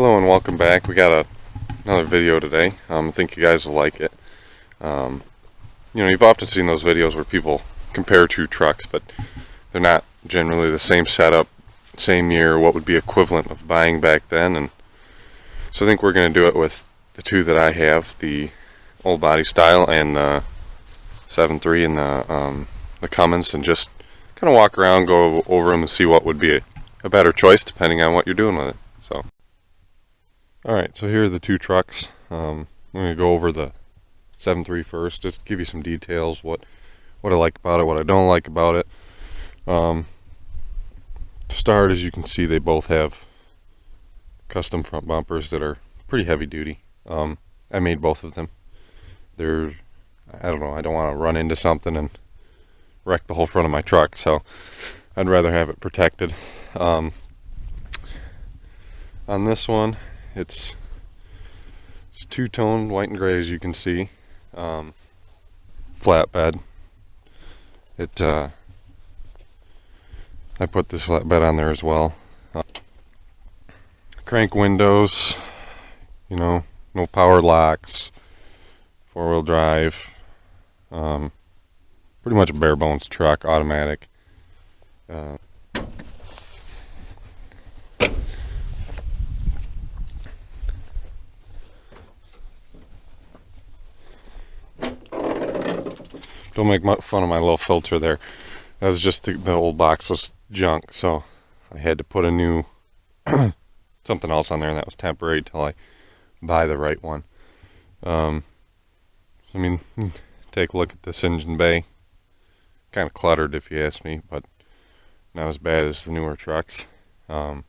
Hello and welcome back. We got another video today. I think you guys will like it. You've often seen those videos where people compare two trucks, but they're not generally the same setup, same year, what would be equivalent of buying back then. And so I think we're going to do it with the two that I have, the old body style and the 7.3 and the Cummins, and just kind of walk around, go over them and see what would be a better choice depending on what you're doing with it. So. Alright, so here are the two trucks. I'm going to go over the 7.3 first, just give you some details, what I like about it, what I don't like about it. To start, as you can see, they both have custom front bumpers that are pretty heavy duty. I made both of them. I don't know, I don't want to run into something and wreck the whole front of my truck, so I'd rather have it protected. On this one, it's two-tone white and gray, as you can see. Flatbed. I put this flatbed on there as well. Crank windows, no power locks, four-wheel drive. Pretty much a bare bones truck, automatic. Don't make fun of my little filter there. That was just the old box was junk, so I had to put a new something else on there, and that was temporary till I buy the right one. Take a look at this engine bay. Kind of cluttered, if you ask me, but not as bad as the newer trucks. I'll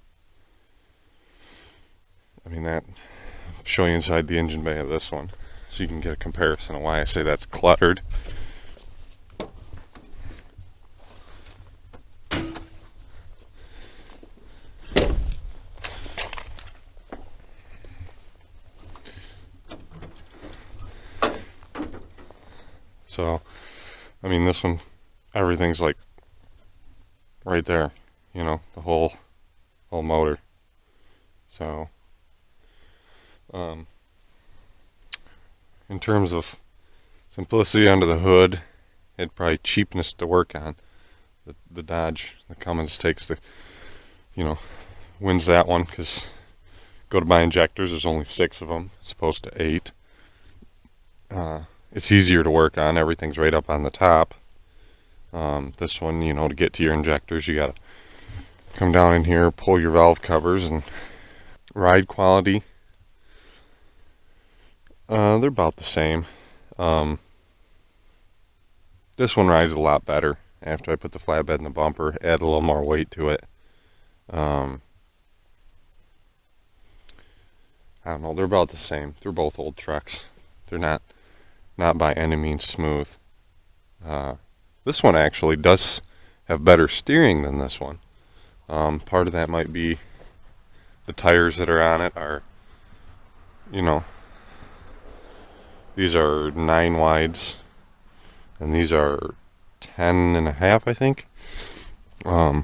show you inside the engine bay of this one, so you can get a comparison of why I say that's cluttered. So, this one, everything's like right there, the whole motor. So, in terms of simplicity under the hood, it's probably cheapness to work on. The Dodge, the Cummins takes wins that one, because go to buy injectors, there's only 6 of them, as opposed to 8. It's easier to work on. Everything's right up on the top. This one, to get to your injectors, you gotta come down in here, pull your valve covers. And ride quality, they're about the same. This one rides a lot better after I put the flatbed in the bumper, add a little more weight to it. I don't know, they're about the same. They're both old trucks. They're not by any means smooth. This one actually does have better steering than this one. Part of that might be the tires that are on it are, these are 9 wides, and these are 10.5, I think. So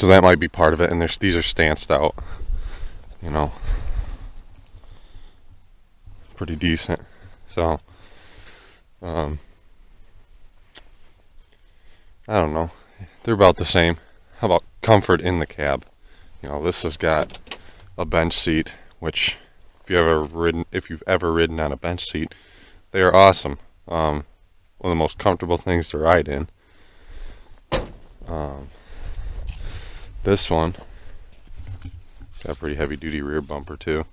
that might be part of it, and these are stanced out, pretty decent. So, I don't know. They're about the same. How about comfort in the cab? This has got a bench seat, which if you've ever ridden on a bench seat, they are awesome. One of the most comfortable things to ride in. This one got a pretty heavy duty rear bumper too.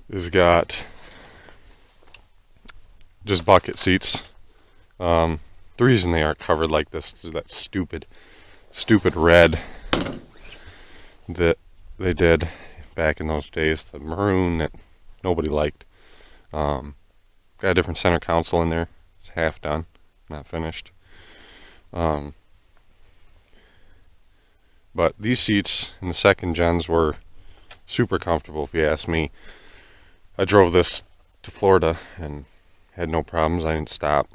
It's got just bucket seats. The reason they are covered like this is that stupid red that they did back in those days, the maroon that nobody liked. Got a different center console in there. It's half done, not finished. But these seats in the second gens were super comfortable, if you ask me. I drove this to Florida and had no problems. I didn't stop.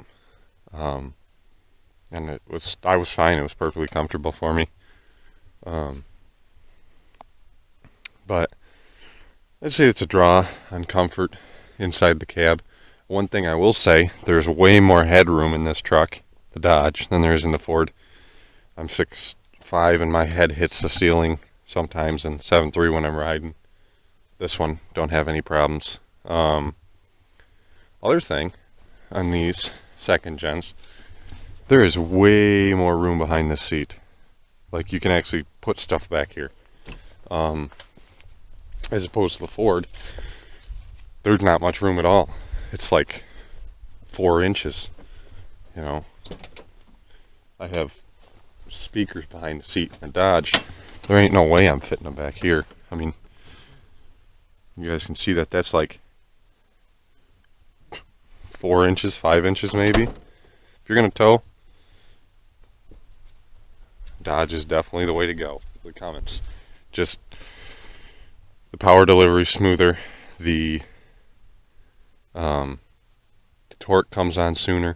and I was fine. It was perfectly comfortable for me. But I'd say it's a draw on comfort inside the cab. One thing I will say, there's way more headroom in this truck, the Dodge, than there is in the Ford. I'm 6'5", and my head hits the ceiling sometimes, and 7'3" when I'm riding. This one, don't have any problems. Other thing, on these second gens, there is way more room behind this seat. Like, you can actually put stuff back here. As opposed to the Ford, there's not much room at all. It's like 4 inches, you know. I have speakers behind the seat in the Dodge. There ain't no way I'm fitting them back here. I mean, you guys can see that that's like 4 inches, 5 inches maybe. If you're gonna tow, Dodge is definitely the way to go. The Cummins, just the power delivery smoother, the torque comes on sooner.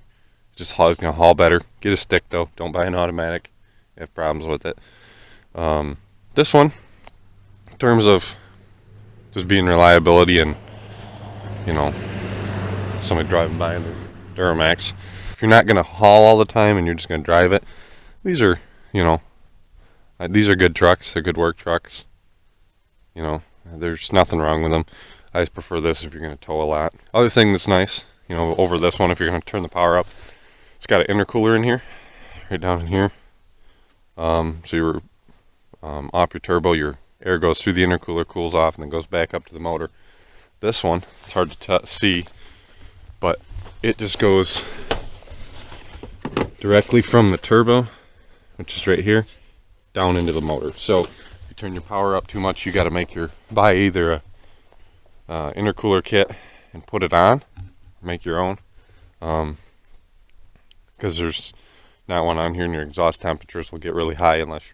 Just it's gonna haul better. Get a stick though. Don't buy an automatic. You have problems with it. This one, in terms of just being reliability and, you know, somebody driving by in the Duramax, if you're not gonna haul all the time and you're just gonna drive it, these are, you know, these are good trucks. They're good work trucks. You know, there's nothing wrong with them. I just prefer this if you're gonna tow a lot. Other thing that's nice, you know, over this one, if you're gonna turn the power up, it's got an intercooler in here, right down in here. So you're off your turbo, your air goes through the intercooler, cools off, and then goes back up to the motor. This one, it's hard to see, but it just goes directly from the turbo, which is right here, down into the motor. So if you turn your power up too much, you got to buy either a intercooler kit and put it on, make your own, because there's not one on here, and your exhaust temperatures will get really high unless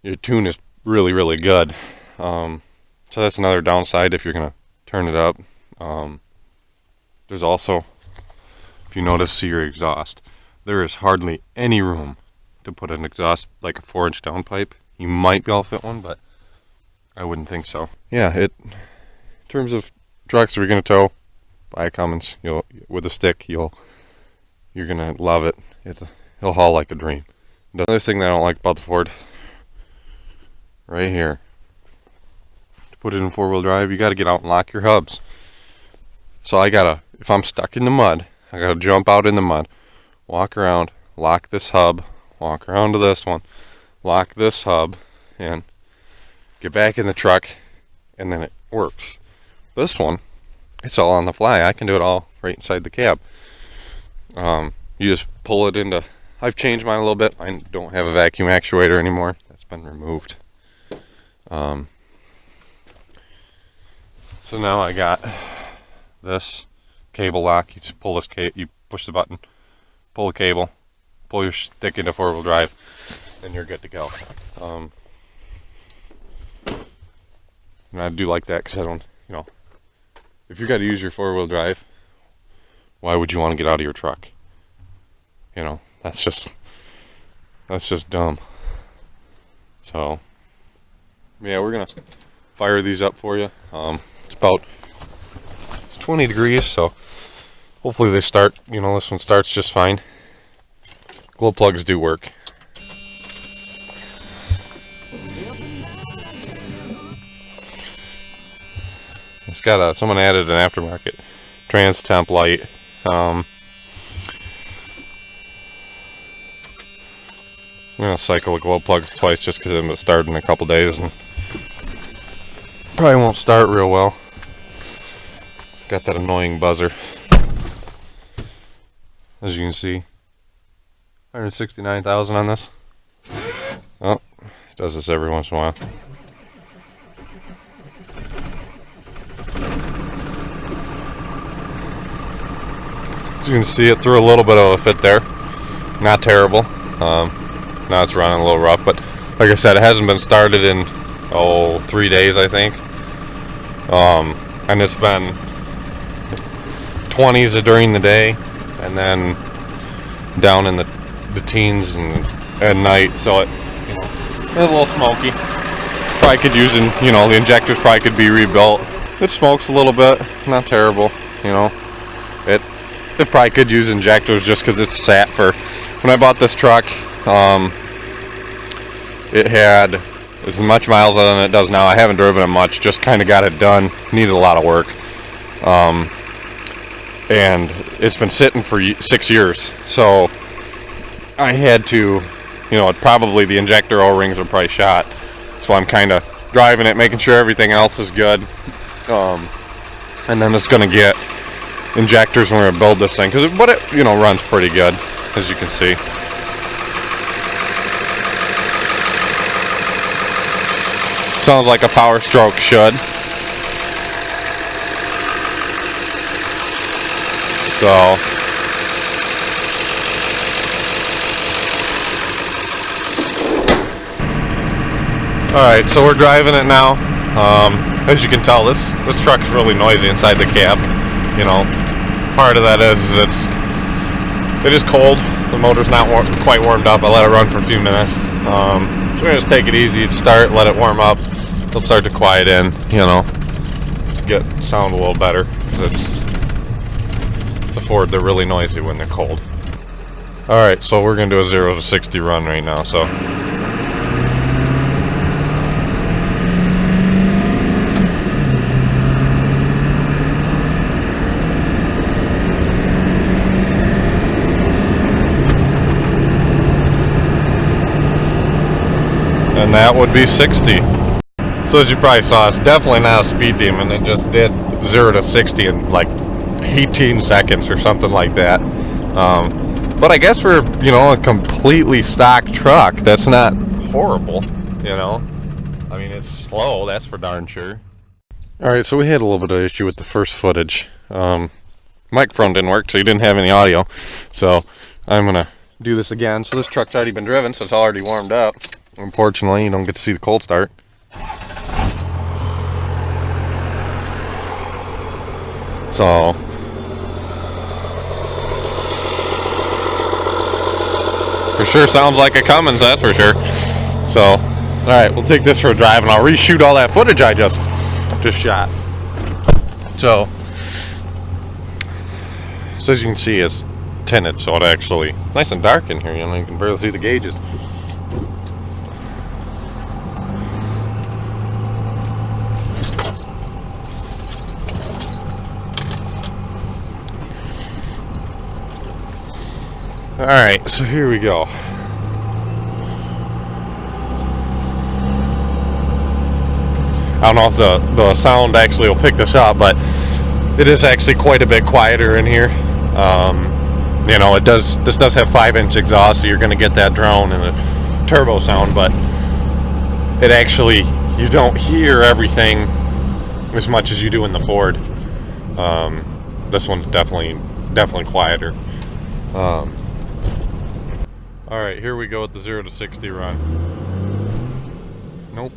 your tune is really, really good. So that's another downside if you're gonna turn it up. There's also, if you notice, see your exhaust, there is hardly any room to put an exhaust, like a 4-inch downpipe. You might be able to fit one, but I wouldn't think so. Yeah, in terms of trucks that you're gonna tow, buy a Cummins. With a stick, you're gonna love it. It'll haul like a dream. The other thing that I don't like about the Ford, right here, to put it in 4-wheel drive, you got to get out and lock your hubs. So if I'm stuck in the mud, I gotta jump out in the mud, walk around, lock this hub, walk around to this one, lock this hub, and get back in the truck, and then it works. This one, it's all on the fly. I can do it all right inside the cab. You just pull it into, I've changed mine a little bit. I don't have a vacuum actuator anymore. That's been removed. So now I got this cable lock. You just pull this you push the button, pull the cable, pull your stick into 4-wheel drive, and you're good to go. And I do like that because I don't, you know, if you got to use your 4-wheel drive, why would you want to get out of your truck? You know, that's just dumb. So, yeah, we're gonna fire these up for you. It's about 20 degrees, so hopefully they start, you know, this one starts just fine. Glow plugs do work. It's got someone added an aftermarket trans temp light. I'm gonna cycle the glow plugs twice just because I'm gonna start in a couple days and probably won't start real well. Got that annoying buzzer. As you can see, 169,000 on this. Oh, it does this every once in a while. As you can see, it threw a little bit of a fit there. Not terrible. Now it's running a little rough, but like I said, it hasn't been started in 3 days, I think. And it's been 20s during the day, and then down in the the teens and at night, so it's a little smoky. Probably could use, the injectors probably could be rebuilt. It smokes a little bit, not terrible, It probably could use injectors just because it's sat for. When I bought this truck, it had as much miles on it does now. I haven't driven it much, just kind of got it done. Needed a lot of work. And it's been sitting for 6 years. So I had to, probably the injector O-rings are probably shot. So I'm kind of driving it, making sure everything else is good. And then it's going to get injectors when we're going to build this thing. But it, runs pretty good, as you can see. Sounds like a Powerstroke should. So, alright, so we're driving it now. As you can tell, this truck's really noisy inside the cab. Part of that is it is cold. The motor's not quite warmed up. I let it run for a few minutes. So we're gonna just take it easy, start, let it warm up. It'll start to quiet in, get sound a little better, because it's a Ford. They're really noisy when they're cold. Alright, so we're gonna do a 0 to 60 run right now, so. And that would be 60. So as you probably saw, it's definitely not a speed demon. It just did 0 to 60 in like 18 seconds or something like that. But I guess for, a completely stock truck, that's not horrible, I mean, it's slow, that's for darn sure. Alright, so we had a little bit of issue with the first footage. Microphone didn't work, so you didn't have any audio. So I'm going to do this again. So this truck's already been driven, so it's already warmed up. Unfortunately, you don't get to see the cold start. So for sure sounds like a Cummins, that's for sure. So, alright, we'll take this for a drive and I'll reshoot all that footage I just shot. So as you can see, it's tinted, so it actually nice and dark in here, you can barely see the gauges. Alright, so here we go. I don't know if the sound actually will pick this up, but it is actually quite a bit quieter in here. This does have 5-inch exhaust, so you're going to get that drone and the turbo sound, but it actually, you don't hear everything as much as you do in the Ford. This one's definitely quieter. Alright, here we go with the 0 to 60 run. Nope.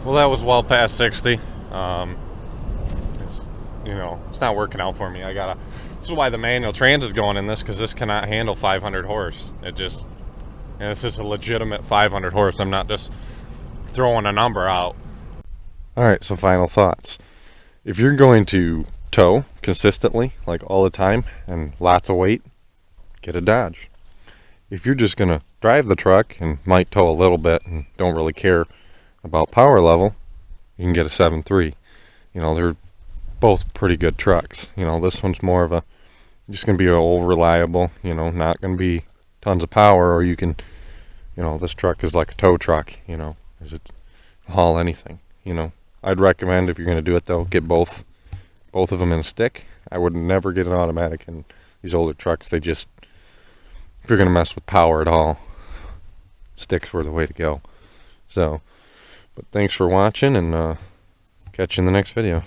Well, that was well past 60. It's not working out for me. This is why the manual trans is going in this, because this cannot handle 500 horse. And this is a legitimate 500 horse. I'm not just throwing a number out. Alright, so final thoughts. If you're going to tow consistently, like all the time, and lots of weight, get a Dodge. If you're just going to drive the truck and might tow a little bit and don't really care about power level, you can get a 7.3. They're both pretty good trucks. This one's more of just going to be old reliable, not going to be tons of power, or you can, this truck is like a tow truck, is it haul anything, I'd recommend, if you're going to do it though, get both of them in a stick. I would never get an automatic in these older trucks. They just, if you're going to mess with power at all, sticks were the way to go. So, but thanks for watching, and catch you in the next video.